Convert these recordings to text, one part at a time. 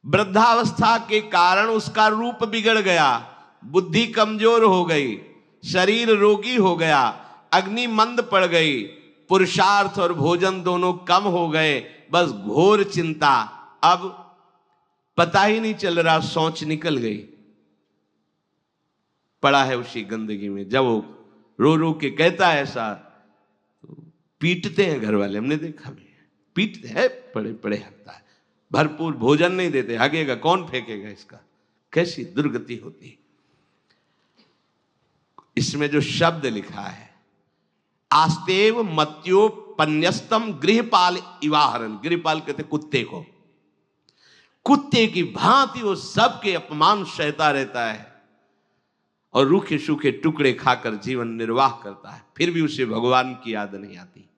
वृद्धावस्था के कारण उसका रूप बिगड़ गया, बुद्धि कमजोर हो गई, शरीर रोगी हो गया, अग्नि मंद पड़ गई, पुरुषार्थ और भोजन दोनों कम हो गए, बस घोर चिंता। अब पता ही नहीं चल रहा, सोच निकल गई, पड़ा है उसी गंदगी में। जब वो रो रो के कहता है ऐसा, तो पीटते हैं घर वाले, हमने देखा भी है, पीटते हैं, पड़े पड़े हकता है, भरपूर भोजन नहीं देते, हगेगा कौन, फेंकेगा इसका, कैसी दुर्गति होती। इसमें जो शब्द लिखा है, आस्तेव मत्योपन्यस्तम गृहपाल इवाहरन, गृहपाल कहते कुत्ते को, कुत्ते की भांति वो सबके अपमान सहता रहता है और रूखे सूखे टुकड़े खाकर जीवन निर्वाह करता है, फिर भी उसे भगवान की याद नहीं आती।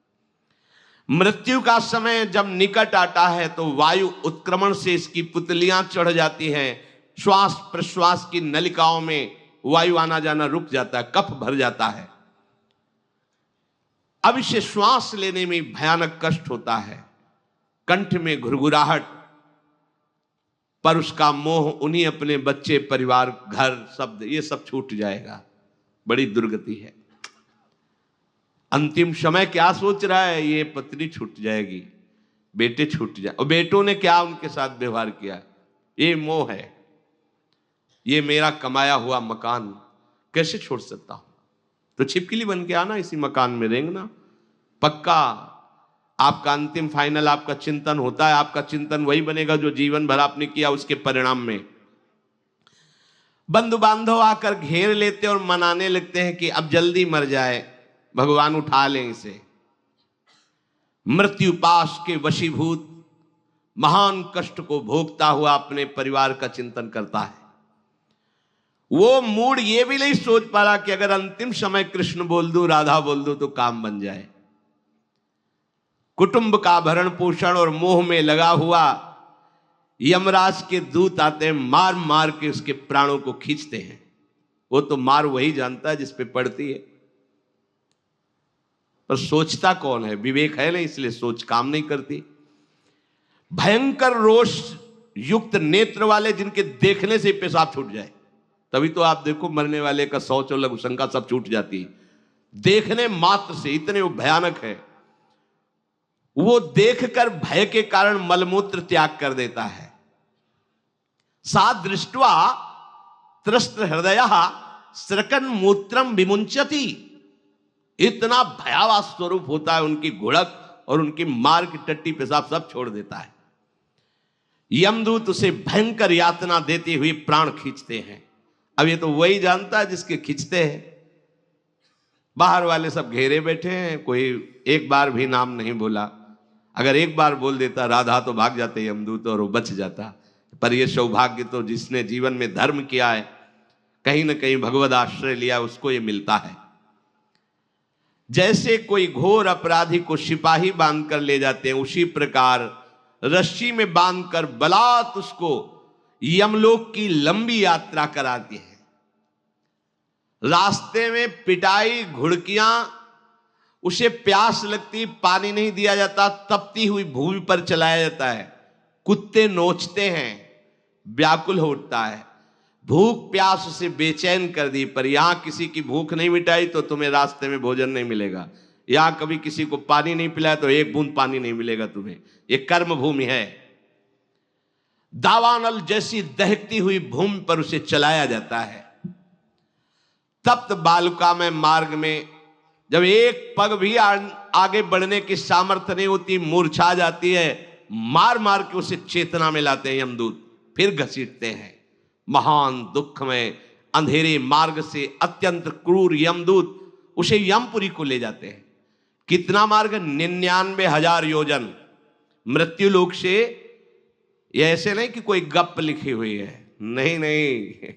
मृत्यु का समय जब निकट आता है तो वायु उत्क्रमण से इसकी पुतलियां चढ़ जाती हैं, श्वास प्रश्वास की नलिकाओं में वायु आना जाना रुक जाता है, कफ भर जाता है, अब इसे श्वास लेने में भयानक कष्ट होता है, कंठ में घुरघुराहट, पर उसका मोह उन्हीं अपने बच्चे परिवार घर शब्द ये सब छूट जाएगा। बड़ी दुर्गति है। अंतिम समय क्या सोच रहा है, ये पत्नी छूट जाएगी, बेटे छूट जाए, और बेटों ने क्या उनके साथ व्यवहार किया, ये मोह है, ये मेरा कमाया हुआ मकान कैसे छोड़ सकता हूं, तो छिपकली बन के आना, इसी मकान में रेंगना। पक्का आपका अंतिम फाइनल आपका चिंतन होता है, आपका चिंतन वही बनेगा जो जीवन भर आपने किया, उसके परिणाम में बंधु बांधव आकर घेर लेते और मनाने लगते हैं कि अब जल्दी मर जाए, भगवान उठा लें इसे। मृत्यु पाश के वशीभूत महान कष्ट को भोगता हुआ अपने परिवार का चिंतन करता है। वो मूड ये भी नहीं सोच पा रहा कि अगर अंतिम समय कृष्ण बोल दूं, राधा बोल दूं तो काम बन जाए। कुटुंब का भरण पोषण और मोह में लगा हुआ यमराज के दूत आते हैं, मार मार के उसके प्राणों को खींचते हैं। वो तो मार वही जानता है जिस पे पड़ती है, पर सोचता कौन है, विवेक है नहीं, इसलिए सोच काम नहीं करती। भयंकर रोष युक्त नेत्र वाले, जिनके देखने से पेशाब छूट जाए, तभी तो आप देखो मरने वाले का शौच और लघु शंका सब छूट जाती है, देखने मात्र से, इतने वो भयानक है। वो देखकर भय के कारण मलमूत्र त्याग कर देता है। सा दृष्ट्वा त्रस्त हृदय स्रकन मूत्रम विमुंचति, इतना भयावह स्वरूप होता है उनकी घुड़क और उनकी मार की टट्टी पेशाब सब छोड़ देता है। यमदूत उसे भयंकर यातना देते हुए प्राण खींचते हैं। अब ये तो वही जानता है जिसके खींचते हैं। बाहर वाले सब घेरे बैठे हैं, कोई एक बार भी नाम नहीं बोला। अगर एक बार बोल देता राधा तो भाग जाते यमदूत और वो बच जाता। पर यह सौभाग्य तो जिसने जीवन में धर्म किया है, कहीं ना कहीं भगवद आश्रय लिया, उसको ये मिलता है। जैसे कोई घोर अपराधी को सिपाही बांधकर ले जाते हैं, उसी प्रकार रस्सी में बांधकर बलात् उसको यमलोक की लंबी यात्रा कराती है। रास्ते में पिटाई, घुड़कियां, उसे प्यास लगती, पानी नहीं दिया जाता, तपती हुई भूमि पर चलाया जाता है, कुत्ते नोचते हैं, व्याकुल हो उठता है, भूख प्यास उसे बेचैन कर दी। पर यहां किसी की भूख नहीं मिटाई तो तुम्हें रास्ते में भोजन नहीं मिलेगा। यहां कभी किसी को पानी नहीं पिलाया तो एक बूंद पानी नहीं मिलेगा तुम्हें। यह कर्म भूमि है। दावानल जैसी दहकती हुई भूमि पर उसे चलाया जाता है। तप्त बालुका में मार्ग में जब एक पग भी आगे बढ़ने की सामर्थ्य नहीं होती, मूर्छा जाती है, मार मार के उसे चेतना में लाते हैं यमदूत, फिर घसीटते हैं। महान दुख में अंधेरे मार्ग से अत्यंत क्रूर यमदूत उसे यमपुरी को ले जाते हैं। कितना मार्ग? 99,000 योजन मृत्यु लोक से। यह ऐसे नहीं कि कोई गप लिखी हुई है, नहीं नहीं।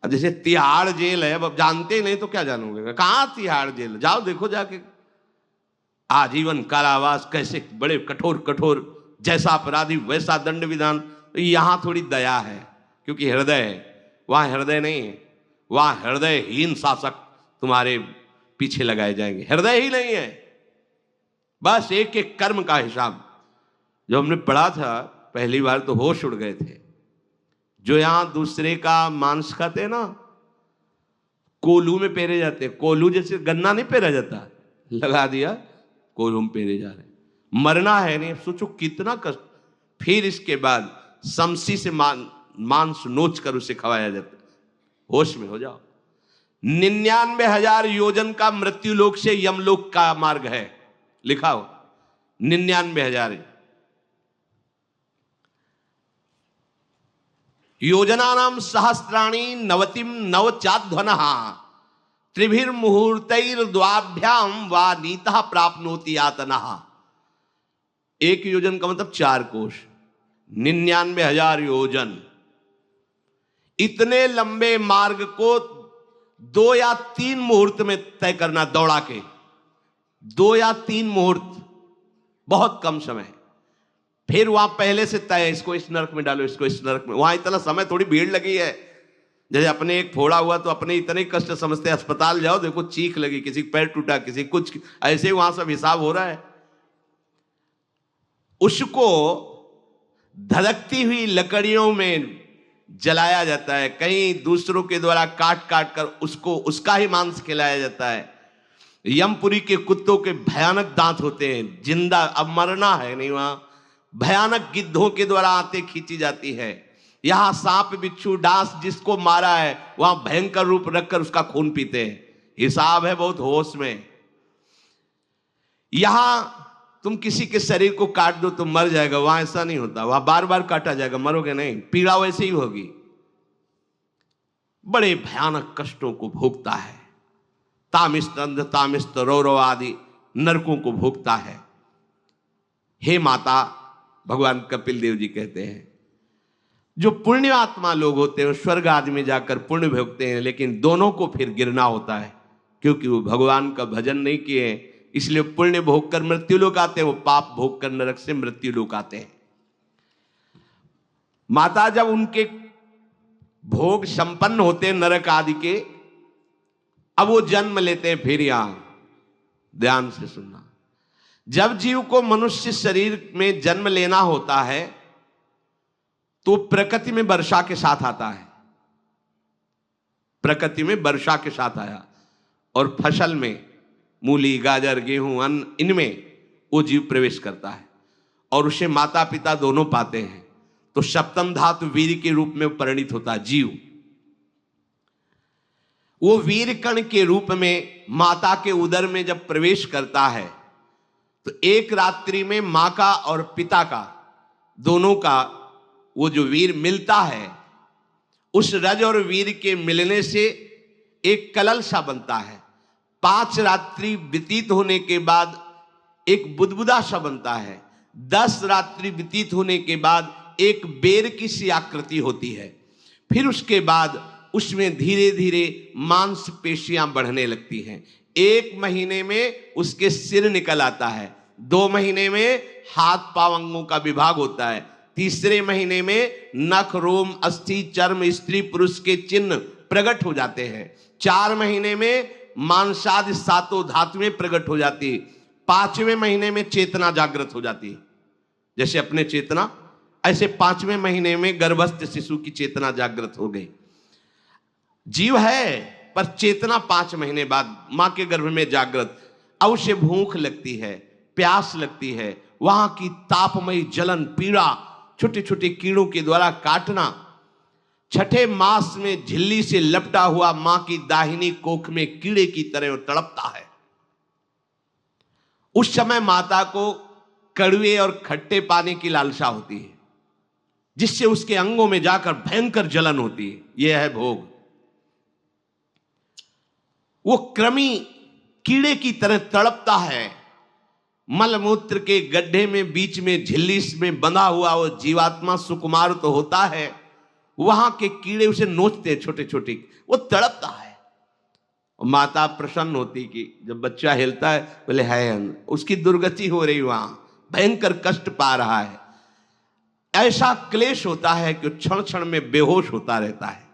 अब जैसे तिहाड़ जेल है, अब जानते ही नहीं तो क्या जानोगे, कहां तिहाड़ जेल, जाओ देखो जाके। आजीवन कारावास, कैसे बड़े कठोर कठोर, जैसा अपराधी वैसा दंड विधान। तो यहां थोड़ी दया है क्योंकि हृदय है, वहां हृदय नहीं है। वहां हृदयहीन शासक तुम्हारे पीछे लगाए जाएंगे। हृदय ही नहीं है, बस एक एक कर्म का हिसाब। जो हमने पढ़ा था पहली बार तो होश उड़ गए थे। जो यहां दूसरे का मांस खाते हैं ना, कोल्हू में पेरे जाते हैं। कोल्हू जैसे गन्ना नहीं पेरा जाता, लगा दिया कोल्हू में पेरे जा रहे। मरना है नहीं, सोचो कितना कष्ट। फिर इसके बाद समसी से मांस नोच कर उसे खवाया जाता है। होश में हो जाओ। 99,000 योजन का मृत्यु लोक से यमलोक का मार्ग है, लिखा हो 99,000 योजनानाम सहस्राणी नवतिम नवचाध्वनः त्रिभिर्मुहूर्तैर्द्वाभ्याम वा नीतः प्राप्नोति यातनः। एक योजन का मतलब 4 कोश, 99,000 योजन। इतने लंबे मार्ग को 2 या 3 मुहूर्त में तय करना, दौड़ा के 2 या 3 मुहूर्त, बहुत कम समय। फिर वहां पहले से तय, इसको इस नरक में डालो, इसको इस नरक में। वहां इतना समय, थोड़ी भीड़ लगी है। जैसे अपने एक फोड़ा हुआ तो अपने इतने कष्ट समझते, अस्पताल जाओ देखो चीख लगी, किसी पैर टूटा, किसी कुछ, ऐसे वहां सब हिसाब हो रहा है। उसको धधकती हुई लकड़ियों में जलाया जाता है, कहीं दूसरों के द्वारा काट काट कर उसको उसका ही मांस खिलाया जाता है। यमपुरी के कुत्तों के भयानक दांत होते हैं, जिंदा, अब मरना है नहीं वहां। भयानक गिद्धों के द्वारा आते खींची जाती है। यहां सांप बिच्छू डांस जिसको मारा है, वहां भयंकर रूप रखकर उसका खून पीते हैं। हिसाब है बहुत होश में। यहां तुम किसी के शरीर को काट दो तो मर जाएगा, वहां ऐसा नहीं होता। वहां बार बार काटा जाएगा, मरोगे नहीं, पीड़ा वैसे ही होगी। बड़े भयानक कष्टों को भोगता है। तामिस्त अंध तामिस्त रौरव आदि नरकों को भोगता है। हे माता, भगवान कपिल देव जी कहते हैं, जो पुण्य आत्मा लोग होते हैं स्वर्ग आदि में जाकर पुण्य भोगते हैं, लेकिन दोनों को फिर गिरना होता है, क्योंकि वो भगवान का भजन नहीं किए, इसलिए पुण्य भोग कर मृत्यु लोक आते हैं, वो पाप भोग कर नरक से मृत्यु लोक आते हैं। माता जब उनके भोग संपन्न होते हैं नरक आदि के, अब वो जन्म लेते हैं। फिर यहां ध्यान से सुनना, जब जीव को मनुष्य शरीर में जन्म लेना होता है तो प्रकृति में वर्षा के साथ आता है। प्रकृति में वर्षा के साथ आया, और फसल में मूली गाजर गेहूं अन्न, इनमें वो जीव प्रवेश करता है और उसे माता पिता दोनों पाते हैं। तो सप्तम धातु वीर के रूप में परिणित होता है जीव। वो वीर कण के रूप में माता के उदर में जब प्रवेश करता है तो एक रात्रि में मां का और पिता का, दोनों का वो जो वीर मिलता है, उस रज और वीर के मिलने से एक कलल सा बनता है। 5 रात्रि व्यतीत होने के बाद एक बुदबुदा सा बनता है। 10 रात्रि व्यतीत होने के बाद एक बेर की सी आकृति होती है। फिर उसके बाद उसमें धीरे धीरे मांसपेशियां बढ़ने लगती हैं। 1 महीने में उसके सिर निकल आता है, 2 महीने में हाथ पांव अंगों का विभाग होता है, 3रे महीने में नख रोम अस्थि चर्म स्त्री पुरुष के चिन्ह प्रकट हो जाते हैं, 4 महीने में मांसादि 7 धातुएं प्रकट हो जाती है, 5वें महीने में चेतना जागृत हो जाती है। जैसे अपने चेतना, ऐसे 5वें महीने में गर्भस्थ शिशु की चेतना जागृत हो गई। जीव है पर चेतना 5 महीने बाद मां के गर्भ में जागृत। अब उसे भूख लगती है, प्यास लगती है, वहां की तापमयी जलन पीड़ा, छोटे छोटे कीड़ों के द्वारा काटना। 6ठे मास में झिल्ली से लपटा हुआ मां की दाहिनी कोख में कीड़े की तरह तड़पता है। उस समय माता को कड़वे और खट्टे पानी की लालसा होती है, जिससे उसके अंगों में जाकर भयंकर जलन होती है। यह है भोग। वो कृमि कीड़े की तरह तड़पता है। मलमूत्र के गड्ढे में बीच में झिल्ली में बंधा हुआ वो जीवात्मा सुकुमार तो होता है, वहां के कीड़े उसे नोचते हैं छोटे छोटे, वो तड़पता है। माता प्रसन्न होती कि जब बच्चा हिलता है, बोले है उसकी दुर्गति हो रही, वहां भयंकर कष्ट पा रहा है। ऐसा क्लेश होता है कि क्षण क्षण में बेहोश होता रहता है।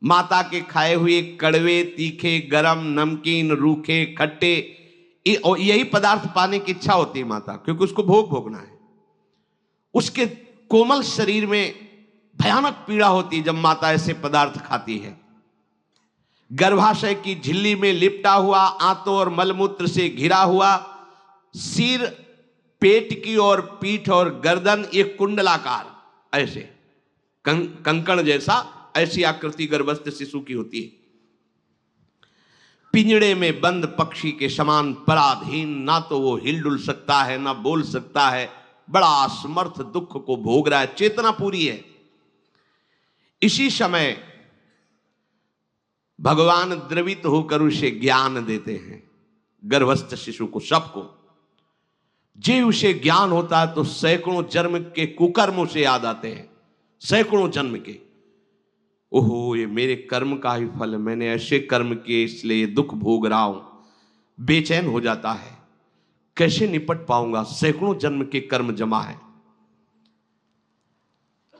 माता के खाए हुए कड़वे तीखे गरम नमकीन रूखे खट्टे यही पदार्थ पाने की इच्छा होती है माता, क्योंकि उसको भोग भोगना है। उसके कोमल शरीर में भयानक पीड़ा होती है जब माता ऐसे पदार्थ खाती है। गर्भाशय की झिल्ली में लिपटा हुआ, आंतों और मलमूत्र से घिरा हुआ सिर, पेट की और पीठ और गर्दन एक कुंडलाकार, ऐसे कंकण जैसा, ऐसी आकृति गर्भस्थ शिशु की होती है। पिंजड़े में बंद पक्षी के समान पराधीन, ना तो वो हिल डुल सकता है ना बोल सकता है, बड़ा असमर्थ दुख को भोग रहा है, चेतना पूरी है। इसी समय भगवान द्रवित होकर उसे ज्ञान देते हैं, गर्भस्थ शिशु को, सबको। जे उसे ज्ञान होता है तो सैकड़ों जन्म के कुकर्म उसे याद आते हैं, सैकड़ों जन्म के। ओहो, ये मेरे कर्म का ही फल, मैंने ऐसे कर्म किए इसलिए ये दुख भोग रहा हूं। बेचैन हो जाता है, कैसे निपट पाऊंगा, सैकड़ों जन्म के कर्म जमा है।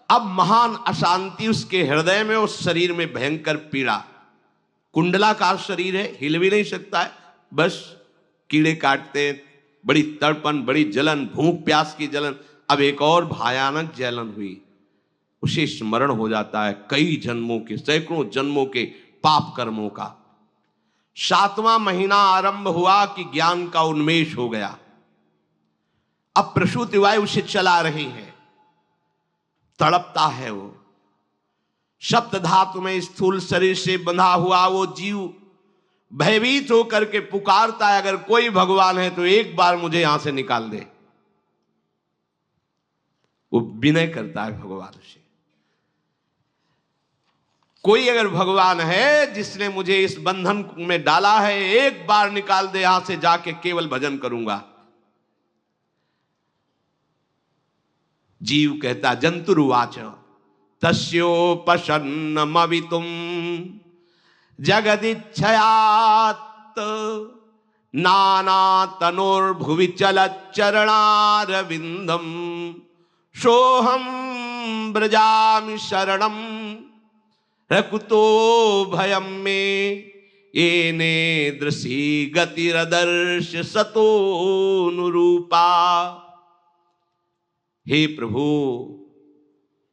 अब महान अशांति उसके हृदय में, उस शरीर में भयंकर पीड़ा, कुंडलाकार शरीर है, हिल भी नहीं सकता है, बस कीड़े काटते हैं, बड़ी तड़पन, बड़ी जलन, भूख प्यास की जलन। अब एक और भयानक जलन हुई, उसे स्मरण हो जाता है कई जन्मों के, सैकड़ों जन्मों के पाप कर्मों का। 7वां महीना आरंभ हुआ कि ज्ञान का उन्मेष हो गया। अब प्रसूति वायु उसे चला रही है, तड़पता है वो। सप्त धातु में स्थूल शरीर से बंधा हुआ वो जीव भयभीत होकर के पुकारता है, अगर कोई भगवान है तो एक बार मुझे यहां से निकाल दे। वो विनय करता है भगवान से, कोई अगर भगवान है जिसने मुझे इस बंधन में डाला है, एक बार निकाल दे, यहां से जाके केवल भजन करूंगा। जीव कहता, जंतुरुवाच तस्योपशन्नमवितुम जगदिच्छयात् नाना तनोर्भुवि चलच्चरणारविंदम सोहम ब्रजामि शरणम रकुतो भयम में येने दृशी गतिरदर्श सतोनुरूपा। हे प्रभु,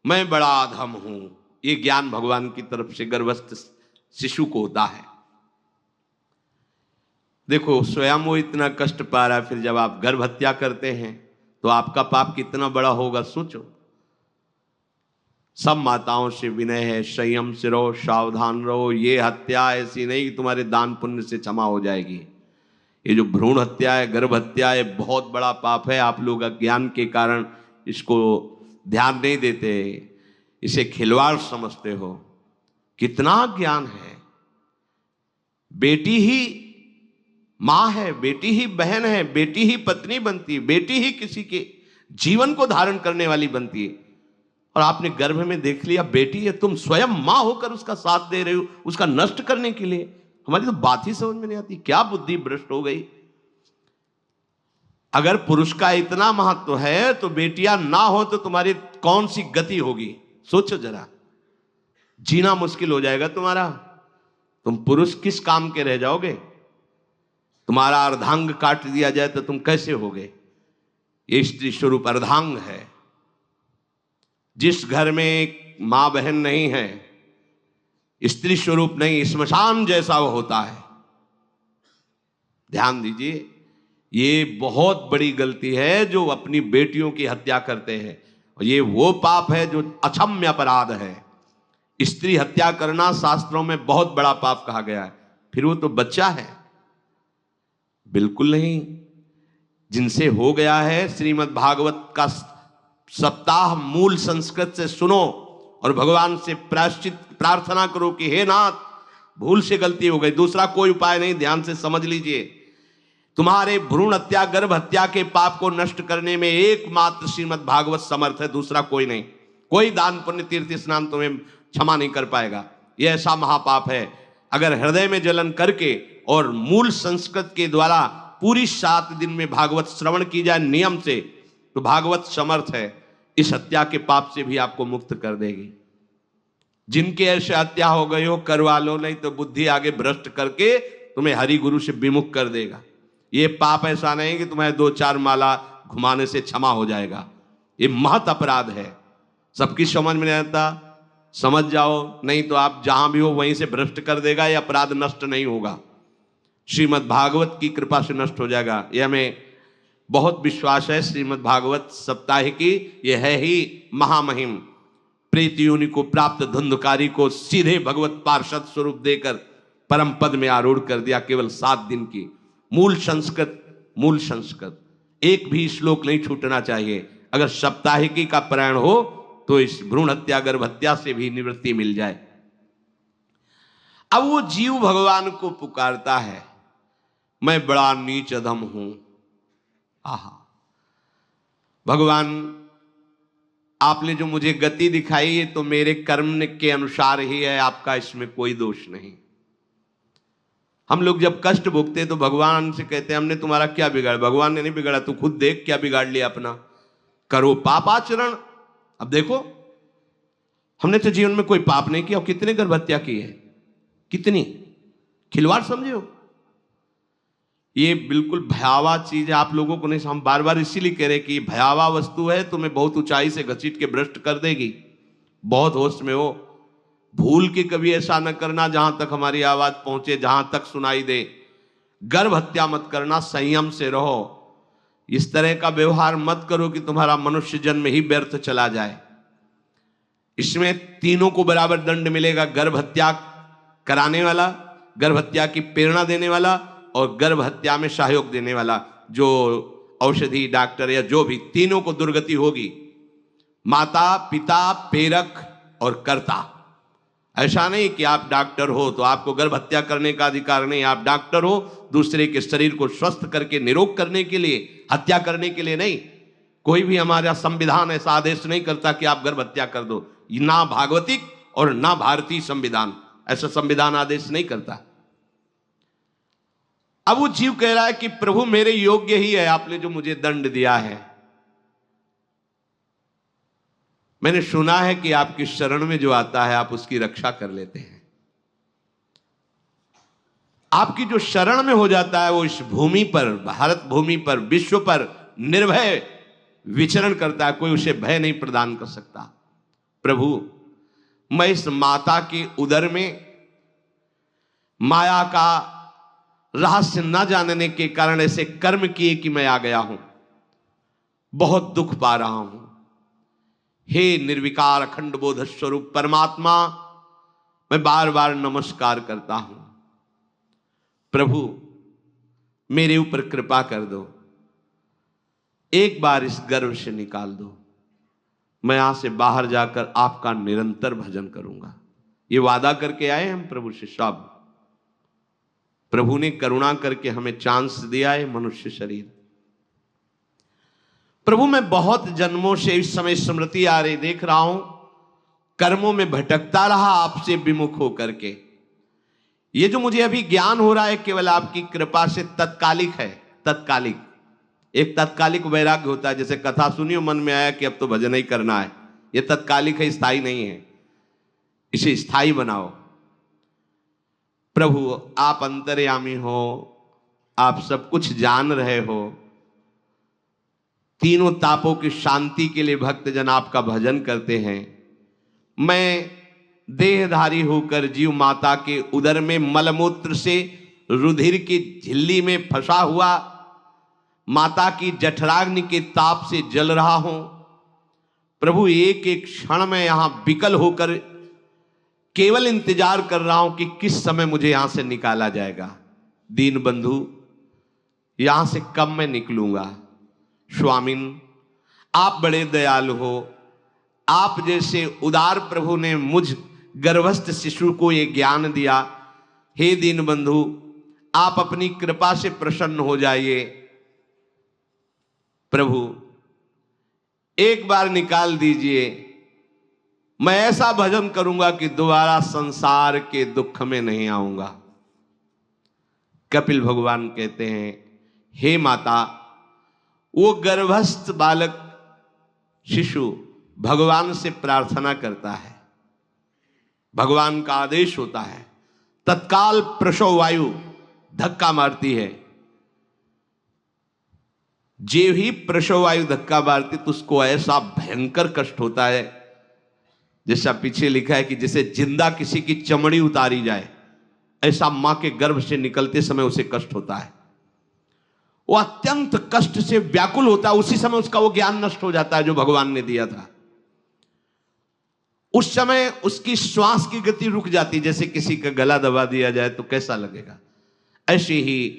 मैं बड़ा अधम हूं। ये ज्ञान भगवान की तरफ से गर्भस्थ शिशु को होता है। देखो, स्वयं वो इतना कष्ट पा रहा है, फिर जब आप गर्भ हत्या करते हैं तो आपका पाप कितना बड़ा होगा, सोचो। सब माताओं से विनय है, संयम से रहो, सावधान रहो। ये हत्या ऐसी नहीं कि तुम्हारे दान पुण्य से क्षमा हो जाएगी। ये जो भ्रूण हत्या है, गर्भ हत्या है, बहुत बड़ा पाप है। आप लोग अज्ञान के कारण इसको ध्यान नहीं देते, इसे खिलवाड़ समझते हो। कितना ज्ञान है। बेटी ही मां है, बेटी ही बहन है, बेटी ही पत्नी बनती है, बेटी ही किसी के जीवन को धारण करने वाली बनती है। और आपने गर्भ में देख लिया बेटी है, तुम स्वयं मां होकर उसका साथ दे रहे हो, उसका नष्ट करने के लिए। हमारी तो बात ही समझ में नहीं आती, क्या बुद्धि भ्रष्ट हो गई। अगर पुरुष का इतना महत्व है तो बेटियां ना हो तो तुम्हारी कौन सी गति होगी, सोचो जरा। जीना मुश्किल हो जाएगा तुम्हारा। तुम पुरुष किस काम के रह जाओगे। तुम्हारा अर्धांग काट दिया जाए तो तुम कैसे होगे। ये स्त्री स्वरूप अर्धांग है। जिस घर में मां बहन नहीं है, स्त्री स्वरूप नहीं, श्मशान जैसा वो होता है। ध्यान दीजिए, ये बहुत बड़ी गलती है जो अपनी बेटियों की हत्या करते हैं। और ये वो पाप है जो अक्षम्य अपराध है। स्त्री हत्या करना शास्त्रों में बहुत बड़ा पाप कहा गया है। फिर वो तो बच्चा है, बिल्कुल नहीं। जिनसे हो गया है, श्रीमद् भागवत का सप्ताह मूल संस्कृत से सुनो और भगवान से प्रायश्चित प्रार्थना करो कि हे नाथ, भूल से गलती हो गई, दूसरा कोई उपाय नहीं। ध्यान से समझ लीजिए, तुम्हारे भ्रूण हत्या, गर्भ हत्या के पाप को नष्ट करने में एकमात्र श्रीमद् भागवत समर्थ है, दूसरा कोई नहीं। कोई दान पुण्य तीर्थ स्नान तुम्हें क्षमा नहीं कर पाएगा। यह ऐसा महापाप है। अगर हृदय में जलन करके और मूल संस्कृत के द्वारा पूरी 7 दिन में भागवत श्रवण की जाए नियम से, तो भागवत समर्थ है, इस हत्या के पाप से भी आपको मुक्त कर देगी। जिनके ऐसे हत्या हो गई हो करवा लो, नहीं तो बुद्धि आगे भ्रष्ट करके तुम्हें हरि गुरु से विमुख कर देगा। ये पाप ऐसा नहीं कि तुम्हें 2-4 माला घुमाने से क्षमा हो जाएगा। ये महत अपराध है। सबकी समझ में नहीं आता, समझ जाओ, नहीं तो आप जहां भी हो वहीं से भ्रष्ट कर देगा, यह अपराध नष्ट नहीं होगा, श्रीमद् भागवत की कृपा से नष्ट हो जाएगा। यह हमें बहुत विश्वास है। श्रीमद् भागवत सप्ताह की यह है ही महामहिम। प्रेत योनि को प्राप्त धुंधकारी को सीधे भगवत पार्षद स्वरूप देकर परम पद में आरूढ़ कर दिया। केवल 7 दिन की मूल संस्कृत एक भी श्लोक नहीं छूटना चाहिए। अगर सप्ताहिकी का पारायण हो तो इस भ्रूण हत्या गर्भ हत्या से भी निवृत्ति मिल जाए। अब वो जीव भगवान को पुकारता है, मैं बड़ा नीच अधम हूं। आहा, भगवान आपने जो मुझे गति दिखाई है तो मेरे कर्म के अनुसार ही है, आपका इसमें कोई दोष नहीं। हम लोग जब कष्ट भोगते तो भगवान से कहते हैं हमने तुम्हारा क्या बिगाड़ा। भगवान ने नहीं बिगाड़ा, तू खुद देख क्या बिगाड़ लिया अपना, करो पाप आचरण। अब देखो हमने तो जीवन में कोई पाप नहीं किया और कितने गर्भ हत्या की है, कितनी खिलवाड़ समझे हो। ये बिल्कुल भयावह चीज है, आप लोगों को नहीं। हम बार बार इसीलिए कह रहे कि भयावह वस्तु है, तुम्हें बहुत ऊंचाई से घसीट के भ्रष्ट कर देगी। बहुत होश में हो, भूल के कभी ऐसा न करना जहां तक हमारी आवाज पहुंचे, जहां तक सुनाई दे। गर्भ हत्या मत करना, संयम से रहो। इस तरह का व्यवहार मत करो कि तुम्हारा मनुष्य जन्म ही व्यर्थ चला जाए। इसमें तीनों को बराबर दंड मिलेगा, गर्भ हत्या कराने वाला, गर्भ हत्या की प्रेरणा देने वाला और गर्भ हत्या में सहयोग देने वाला। जो औषधि डॉक्टर या जो भी, तीनों को दुर्गति होगी। माता पिता प्रेरक और कर्ता। ऐसा नहीं कि आप डॉक्टर हो तो आपको गर्भ हत्या करने का अधिकार नहीं। आप डॉक्टर हो दूसरे के शरीर को स्वस्थ करके निरोग करने के लिए, हत्या करने के लिए नहीं। कोई भी हमारा संविधान ऐसा आदेश नहीं करता कि आप गर्भ हत्या कर दो। ना भागवतिक और ना भारतीय संविधान ऐसा संविधान आदेश नहीं करता। अब वो जीव कह रहा है कि प्रभु मेरे योग्य ही है आपने जो मुझे दंड दिया है। मैंने सुना है कि आपकी शरण में जो आता है आप उसकी रक्षा कर लेते हैं। आपकी जो शरण में हो जाता है वो इस भूमि पर, भारत भूमि पर, विश्व पर निर्भय विचरण करता है। कोई उसे भय नहीं प्रदान कर सकता। प्रभु मैं इस माता के उदर में माया का रहस्य न जानने के कारण ऐसे कर्म किए कि मैं आ गया हूं, बहुत दुख पा रहा हूं। हे निर्विकार अखंड बोध स्वरूप परमात्मा, मैं बार बार नमस्कार करता हूं। प्रभु मेरे ऊपर कृपा कर दो, एक बार इस गर्भ से निकाल दो। मैं यहां से बाहर जाकर आपका निरंतर भजन करूंगा। ये वादा करके आए हम प्रभु से सब। प्रभु ने करुणा करके हमें चांस दिया है मनुष्य शरीर। प्रभु मैं बहुत जन्मों से इस समय स्मृति आ रही, देख रहा हूं कर्मों में भटकता रहा आपसे विमुख होकर के। ये जो मुझे अभी ज्ञान हो रहा है केवल आपकी कृपा से तत्कालिक है। तत्कालिक, एक तत्कालिक वैराग्य होता है, जैसे कथा सुनियो मन में आया कि अब तो भजन ही करना है। ये तत्कालिक है, स्थायी नहीं है। इसे स्थायी बनाओ। प्रभु आप अंतर्यामी हो, आप सब कुछ जान रहे हो। तीनों तापों की शांति के लिए भक्तजन आपका भजन करते हैं। मैं देहधारी होकर जीव माता के उदर में मलमूत्र से रुधिर की झिल्ली में फंसा हुआ माता की जठराग्नि के ताप से जल रहा हूं। प्रभु एक एक क्षण में यहां विकल होकर केवल इंतजार कर रहा हूं कि किस समय मुझे यहां से निकाला जाएगा। दीन बंधु यहां से कब मैं निकलूंगा। स्वामिन आप बड़े दयालु हो। आप जैसे उदार प्रभु ने मुझ गर्भस्थ शिशु को ये ज्ञान दिया। हे दीन बंधु आप अपनी कृपा से प्रसन्न हो जाइए। प्रभु एक बार निकाल दीजिए। मैं ऐसा भजन करूंगा कि दोबारा संसार के दुख में नहीं आऊंगा। कपिल भगवान कहते हैं हे माता, वो गर्भस्थ बालक शिशु भगवान से प्रार्थना करता है, भगवान का आदेश होता है, तत्काल प्रसव वायु धक्का मारती है। जे ही प्रसव वायु धक्का मारती तो उसको ऐसा भयंकर कष्ट होता है जैसा पीछे लिखा है कि जैसे जिंदा किसी की चमड़ी उतारी जाए, ऐसा मां के गर्भ से निकलते समय उसे कष्ट होता है। वो अत्यंत कष्ट से व्याकुल होता है, उसी समय उसका वो ज्ञान नष्ट हो जाता है जो भगवान ने दिया था। उस समय उसकी श्वास की गति रुक जाती, जैसे किसी का गला दबा दिया जाए तो कैसा लगेगा। ऐसे ही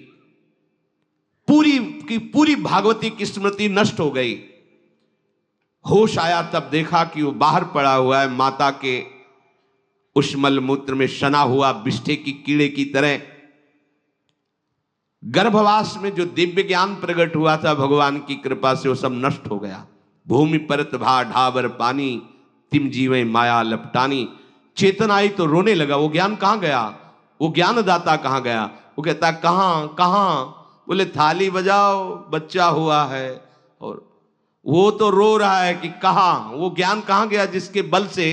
पूरी की पूरी भागवती की स्मृति नष्ट हो गई। होश आया तब देखा कि वो बाहर पड़ा हुआ है, माता के उस मलमूत्र में सना हुआ बिष्ठे की कीड़े की तरह। गर्भवास में जो दिव्य ज्ञान प्रकट हुआ था भगवान की कृपा से, वो सब नष्ट हो गया। भूमि परत भा ढाबर पानी, तिम जीवे माया लपटानी। चेतन आई तो रोने लगा, वो ज्ञान कहां गया, वो ज्ञानदाता कहां गया। वो कहता कहां कहां, बोले थाली बजाओ बच्चा हुआ है। और वो तो रो रहा है कि कहां, वो ज्ञान कहां गया जिसके बल से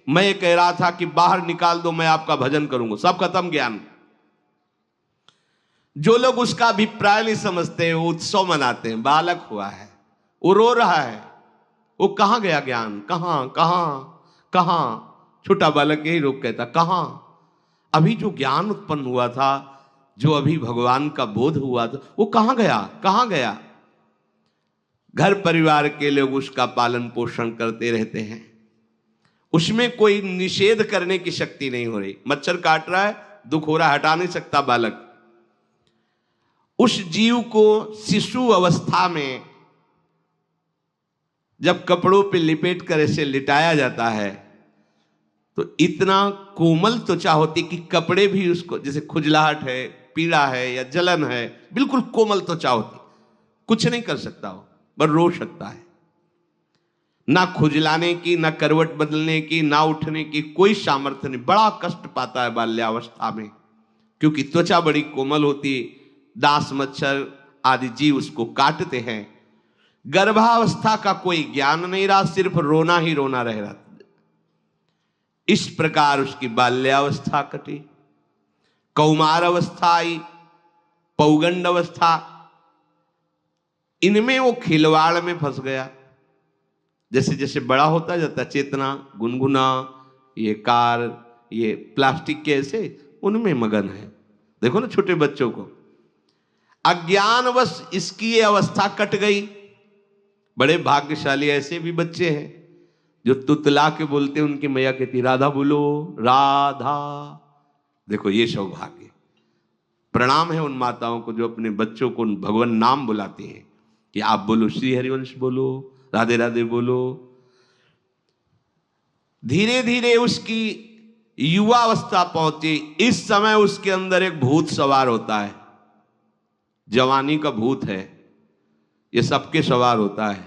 मैं कह रहा था कि बाहर निकाल दो, मैं आपका भजन करूंगा। सब खत्म ज्ञान। जो लोग उसका अभिप्राय नहीं समझते वो उत्सव मनाते हैं, बालक हुआ है, वो रो रहा है, वो कहां गया ज्ञान, कहां कहां कहां। छोटा बालक यही रोक कहता कहां। अभी जो ज्ञान उत्पन्न हुआ था, जो अभी भगवान का बोध हुआ था, वो कहां गया कहां गया। घर परिवार के लोग उसका पालन पोषण करते रहते हैं, उसमें कोई निषेध करने की शक्ति नहीं हो रही। मच्छर काट रहा है, दुख हो रहा है, हटा नहीं सकता बालक। उस जीव को शिशु अवस्था में जब कपड़ों पे लिपेट कर ऐसे लिटाया जाता है तो इतना कोमल त्वचा होती कि कपड़े भी उसको, जैसे खुजलाहट है, पीड़ा है या जलन है, बिल्कुल कोमल त्वचा होती, कुछ नहीं कर सकता वो, पर रो सकता है। ना खुजलाने की, ना करवट बदलने की, ना उठने की कोई सामर्थ्य नहीं। बड़ा कष्ट पाता है बाल्यावस्था में, क्योंकि त्वचा बड़ी कोमल होती, दास मच्छर आदि जीव उसको काटते हैं। गर्भावस्था का कोई ज्ञान नहीं रहा, सिर्फ रोना ही रोना रह रहा। इस प्रकार उसकी बाल्यावस्था कटी, कौमार अवस्था आई, पौगंड अवस्था, इनमें वो खिलवाड़ में फंस गया। जैसे जैसे बड़ा होता जाता, चेतना, गुनगुना, ये कार, ये प्लास्टिक के ऐसे उनमें मगन है। देखो ना छोटे बच्चों को, अज्ञानवश इसकी ये अवस्था कट गई। बड़े भाग्यशाली ऐसे भी बच्चे हैं जो तुतला के बोलते हैं, उनकी मैया कहती राधा बोलो राधा। देखो ये सौभाग्य, प्रणाम है उन माताओं को जो अपने बच्चों को भगवान नाम बुलाती हैं कि आप बोलो श्री हरिवंश बोलो, राधे राधे बोलो। धीरे धीरे उसकी युवा अवस्था पहुंची। इस समय उसके अंदर एक भूत सवार होता है, जवानी का भूत है, ये सबके सवार होता है।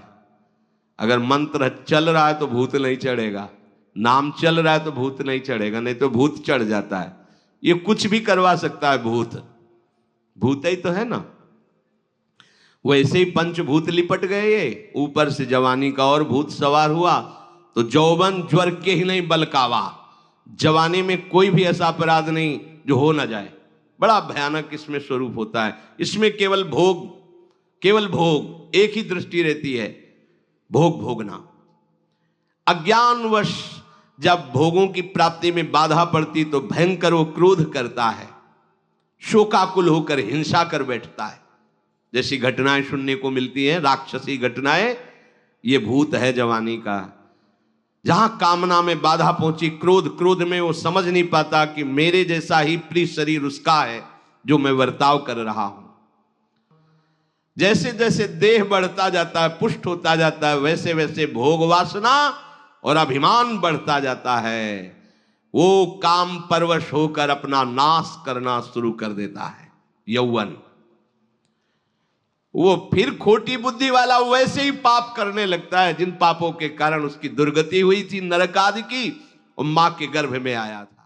अगर मंत्र चल रहा है तो भूत नहीं चढ़ेगा, नाम चल रहा है तो भूत नहीं चढ़ेगा, नहीं तो भूत चढ़ जाता है। ये कुछ भी करवा सकता है भूत, भूत ही तो है ना। वैसे ही पंचभूत लिपट गए, ये ऊपर से जवानी का और भूत सवार हुआ तो जौवन ज्वर के ही नहीं बलकावा। जवानी में कोई भी ऐसा अपराध नहीं जो हो ना जाए। बड़ा भयानक इसमें स्वरूप होता है। इसमें केवल भोग, केवल भोग, एक ही दृष्टि रहती है, भोग भोगना। अज्ञानवश जब भोगों की प्राप्ति में बाधा पड़ती तो भयंकर वो क्रोध करता है, शोकाकुल होकर हिंसा कर बैठता है। जैसी घटनाएं सुनने को मिलती हैं, राक्षसी घटनाएं, ये भूत है जवानी का। जहां कामना में बाधा पहुंची, क्रोध, क्रोध में वो समझ नहीं पाता कि मेरे जैसा ही प्रिय शरीर उसका है जो मैं वर्ताव कर रहा हूं। जैसे जैसे देह बढ़ता जाता है, पुष्ट होता जाता है, वैसे वैसे भोग वासना और अभिमान बढ़ता जाता है। वो काम परवश होकर अपना नाश करना शुरू कर देता है। यौवन, वो फिर खोटी बुद्धि वाला वैसे ही पाप करने लगता है जिन पापों के कारण उसकी दुर्गति हुई थी, नरक आदि की, और मां के गर्भ में आया था।